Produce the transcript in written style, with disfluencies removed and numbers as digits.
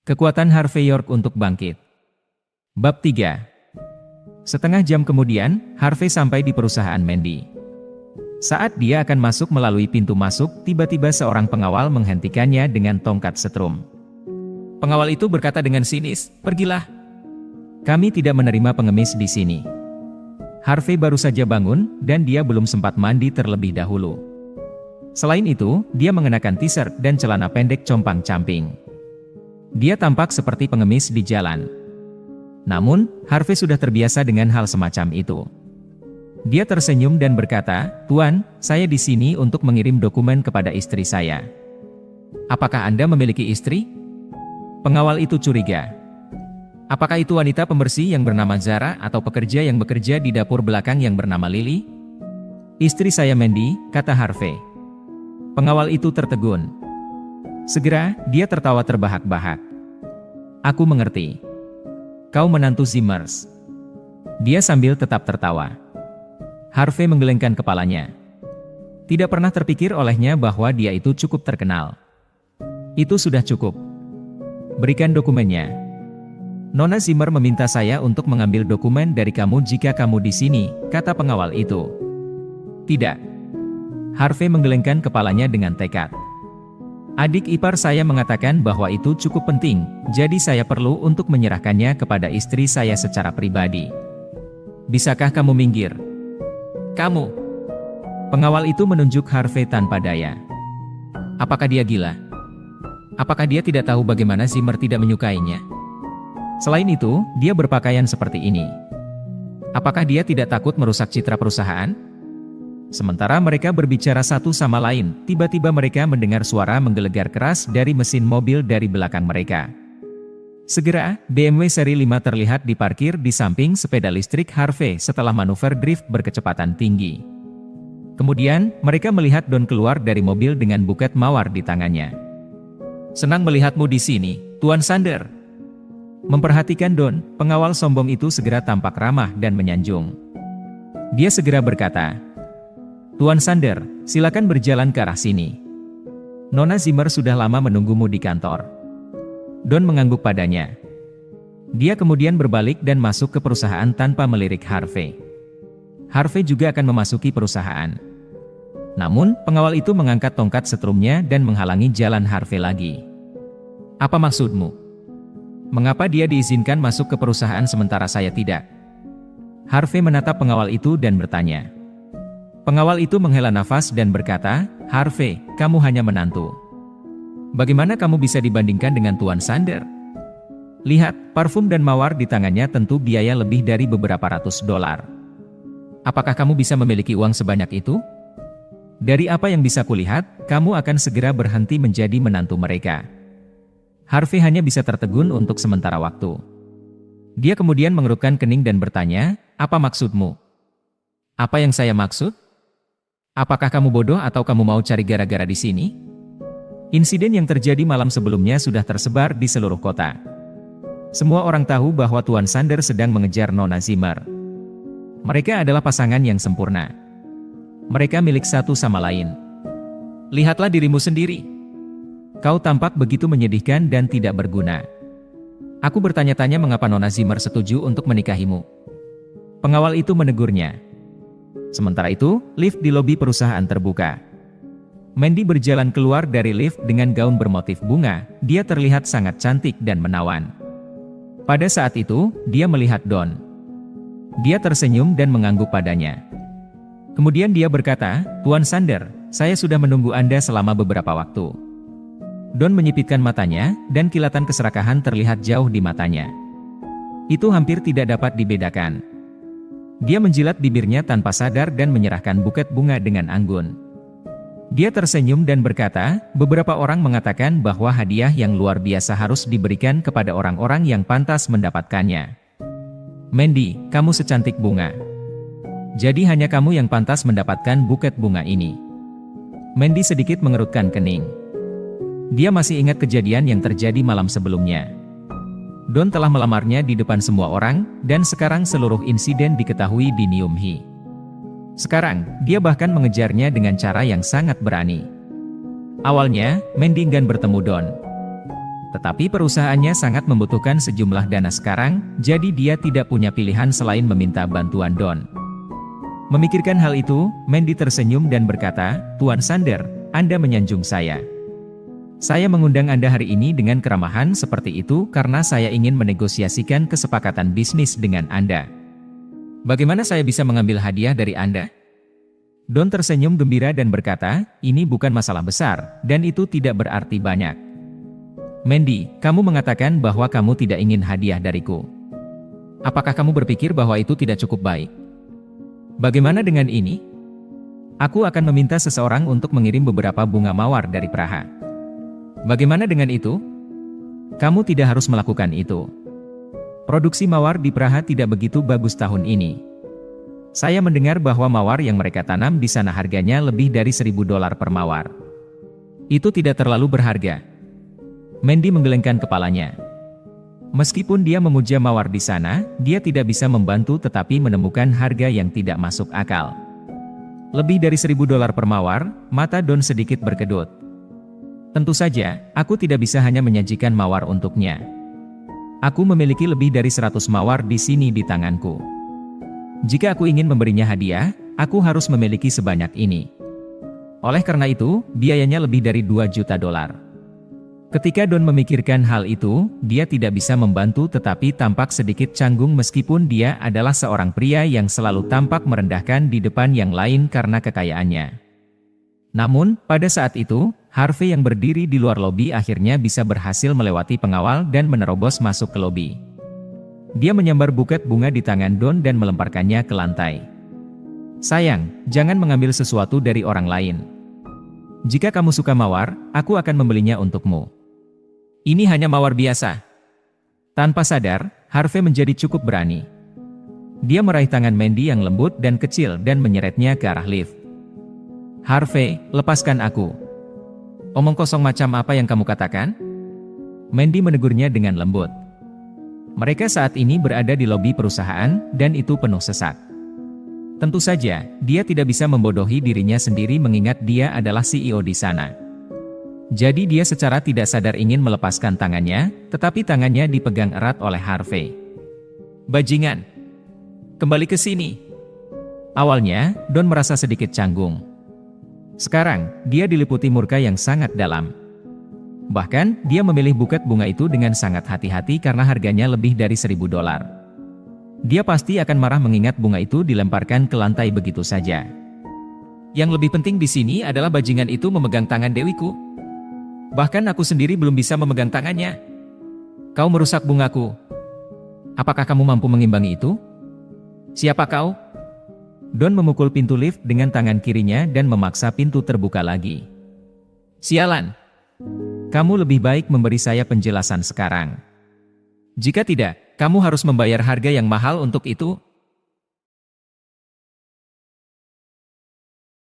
Kekuatan Harvey York untuk bangkit. Bab 3. Setengah jam kemudian, Harvey sampai di perusahaan Mandy. Saat dia akan masuk melalui pintu masuk, tiba-tiba seorang pengawal menghentikannya dengan tongkat setrum. Pengawal itu berkata dengan sinis, "Pergilah. Kami tidak menerima pengemis di sini." Harvey baru saja bangun, dan dia belum sempat mandi terlebih dahulu. Selain itu, dia mengenakan t-shirt dan celana pendek compang-camping. Dia tampak seperti pengemis di jalan. Namun, Harvey sudah terbiasa dengan hal semacam itu. Dia tersenyum dan berkata, "Tuan, saya di sini untuk mengirim dokumen kepada istri saya." "Apakah Anda memiliki istri?" Pengawal itu curiga. "Apakah itu wanita pembersih yang bernama Zara atau pekerja yang bekerja di dapur belakang yang bernama Lily?" "Istri saya Mandy," kata Harvey. Pengawal itu tertegun. Segera, dia tertawa terbahak-bahak. "Aku mengerti. Kau menantu Zimmers." Dia sambil tetap tertawa. Harvey menggelengkan kepalanya. Tidak pernah terpikir olehnya bahwa dia itu cukup terkenal. "Itu sudah cukup. Berikan dokumennya." "Nona Zimmer meminta saya untuk mengambil dokumen dari kamu jika kamu di sini," kata pengawal itu. "Tidak." Harvey menggelengkan kepalanya dengan tekad. "Adik ipar saya mengatakan bahwa itu cukup penting, jadi saya perlu untuk menyerahkannya kepada istri saya secara pribadi. Bisakah kamu minggir?" "Kamu?" Pengawal itu menunjuk Harvey tanpa daya. Apakah dia gila? Apakah dia tidak tahu bagaimana Zimmer tidak menyukainya? Selain itu, dia berpakaian seperti ini. Apakah dia tidak takut merusak citra perusahaan? Sementara mereka berbicara satu sama lain, tiba-tiba mereka mendengar suara menggelegar keras dari mesin mobil dari belakang mereka. Segera, BMW seri 5 terlihat diparkir di samping sepeda listrik Harvey setelah manuver drift berkecepatan tinggi. Kemudian, mereka melihat Don keluar dari mobil dengan buket mawar di tangannya. "Senang melihatmu di sini, Tuan Sander." Memperhatikan Don, pengawal sombong itu segera tampak ramah dan menyanjung. Dia segera berkata, "Tuan Sander, silakan berjalan ke arah sini. Nona Zimmer sudah lama menunggumu di kantor." Don mengangguk padanya. Dia kemudian berbalik dan masuk ke perusahaan tanpa melirik Harvey. Harvey juga akan memasuki perusahaan. Namun, pengawal itu mengangkat tongkat setrumnya dan menghalangi jalan Harvey lagi. "Apa maksudmu? Mengapa dia diizinkan masuk ke perusahaan sementara saya tidak?" Harvey menatap pengawal itu dan bertanya. Pengawal itu menghela nafas dan berkata, "Harvey, kamu hanya menantu. Bagaimana kamu bisa dibandingkan dengan Tuan Sander? Lihat, parfum dan mawar di tangannya tentu biaya lebih dari beberapa ratus dolar. Apakah kamu bisa memiliki uang sebanyak itu? Dari apa yang bisa kulihat, kamu akan segera berhenti menjadi menantu mereka." Harvey hanya bisa tertegun untuk sementara waktu. Dia kemudian mengerutkan kening dan bertanya, "Apa maksudmu?" "Apa yang saya maksud? Apakah kamu bodoh atau kamu mau cari gara-gara di sini?" Insiden yang terjadi malam sebelumnya sudah tersebar di seluruh kota. Semua orang tahu bahwa Tuan Sander sedang mengejar Nona Zimmer. Mereka adalah pasangan yang sempurna. Mereka milik satu sama lain. "Lihatlah dirimu sendiri. Kau tampak begitu menyedihkan dan tidak berguna. Aku bertanya-tanya mengapa Nona Zimmer setuju untuk menikahimu." Pengawal itu menegurnya. Sementara itu, lift di lobi perusahaan terbuka. Mandy berjalan keluar dari lift dengan gaun bermotif bunga. Dia terlihat sangat cantik dan menawan. Pada saat itu, dia melihat Don. Dia tersenyum dan mengangguk padanya. Kemudian dia berkata, "Tuan Sander, saya sudah menunggu Anda selama beberapa waktu." Don menyipitkan matanya, dan kilatan keserakahan terlihat jauh di matanya. Itu hampir tidak dapat dibedakan. Dia menjilat bibirnya tanpa sadar dan menyerahkan buket bunga dengan anggun. Dia tersenyum dan berkata, "Beberapa orang mengatakan bahwa hadiah yang luar biasa harus diberikan kepada orang-orang yang pantas mendapatkannya. Mandy, kamu secantik bunga. Jadi hanya kamu yang pantas mendapatkan buket bunga ini." Mandy sedikit mengerutkan kening. Dia masih ingat kejadian yang terjadi malam sebelumnya. Don telah melamarnya di depan semua orang, dan sekarang seluruh insiden diketahui di Nyumhi. Sekarang, dia bahkan mengejarnya dengan cara yang sangat berani. Awalnya, Mandy enggan bertemu Don. Tetapi perusahaannya sangat membutuhkan sejumlah dana sekarang, jadi dia tidak punya pilihan selain meminta bantuan Don. Memikirkan hal itu, Mandy tersenyum dan berkata, "Tuan Sander, Anda menyanjung saya. Saya mengundang Anda hari ini dengan keramahan seperti itu karena saya ingin menegosiasikan kesepakatan bisnis dengan Anda. Bagaimana saya bisa mengambil hadiah dari Anda?" Don tersenyum gembira dan berkata, "Ini bukan masalah besar, dan itu tidak berarti banyak. Mandy, kamu mengatakan bahwa kamu tidak ingin hadiah dariku. Apakah kamu berpikir bahwa itu tidak cukup baik? Bagaimana dengan ini? Aku akan meminta seseorang untuk mengirim beberapa bunga mawar dari Praha. Bagaimana dengan itu? Kamu tidak harus melakukan itu. Produksi mawar di Praha tidak begitu bagus tahun ini. Saya mendengar bahwa mawar yang mereka tanam di sana harganya lebih dari $1.000 per mawar. Itu tidak terlalu berharga." Mandy menggelengkan kepalanya. Meskipun dia memuja mawar di sana, dia tidak bisa membantu tetapi menemukan harga yang tidak masuk akal. Lebih dari $1.000 per mawar, mata Don sedikit berkedut. Tentu saja, aku tidak bisa hanya menyajikan mawar untuknya. Aku memiliki lebih dari 100 mawar di sini di tanganku. Jika aku ingin memberinya hadiah, aku harus memiliki sebanyak ini. Oleh karena itu, biayanya lebih dari $2 juta. Ketika Don memikirkan hal itu, dia tidak bisa membantu tetapi tampak sedikit canggung meskipun dia adalah seorang pria yang selalu tampak merendahkan di depan yang lain karena kekayaannya. Namun, pada saat itu, Harvey yang berdiri di luar lobi akhirnya bisa berhasil melewati pengawal dan menerobos masuk ke lobi. Dia menyambar buket bunga di tangan Don dan melemparkannya ke lantai. "Sayang, jangan mengambil sesuatu dari orang lain. Jika kamu suka mawar, aku akan membelinya untukmu. Ini hanya mawar biasa." Tanpa sadar, Harvey menjadi cukup berani. Dia meraih tangan Mandy yang lembut dan kecil dan menyeretnya ke arah lift. "Harvey, lepaskan aku. Omong kosong macam apa yang kamu katakan?" Mandy menegurnya dengan lembut. Mereka saat ini berada di lobi perusahaan, dan itu penuh sesak. Tentu saja, dia tidak bisa membodohi dirinya sendiri mengingat dia adalah CEO di sana. Jadi dia secara tidak sadar ingin melepaskan tangannya, tetapi tangannya dipegang erat oleh Harvey. "Bajingan! Kembali ke sini!" Awalnya, Don merasa sedikit canggung. Sekarang, dia diliputi murka yang sangat dalam. Bahkan, dia memilih buket bunga itu dengan sangat hati-hati karena harganya lebih dari $1.000. Dia pasti akan marah mengingat bunga itu dilemparkan ke lantai begitu saja. Yang lebih penting di sini adalah bajingan itu memegang tangan Dewiku. Bahkan aku sendiri belum bisa memegang tangannya. Kau merusak bungaku. Apakah kamu mampu mengimbangi itu? Siapa kau? Don memukul pintu lift dengan tangan kirinya dan memaksa pintu terbuka lagi. "Sialan! Kamu lebih baik memberi saya penjelasan sekarang. Jika tidak, kamu harus membayar harga yang mahal untuk itu."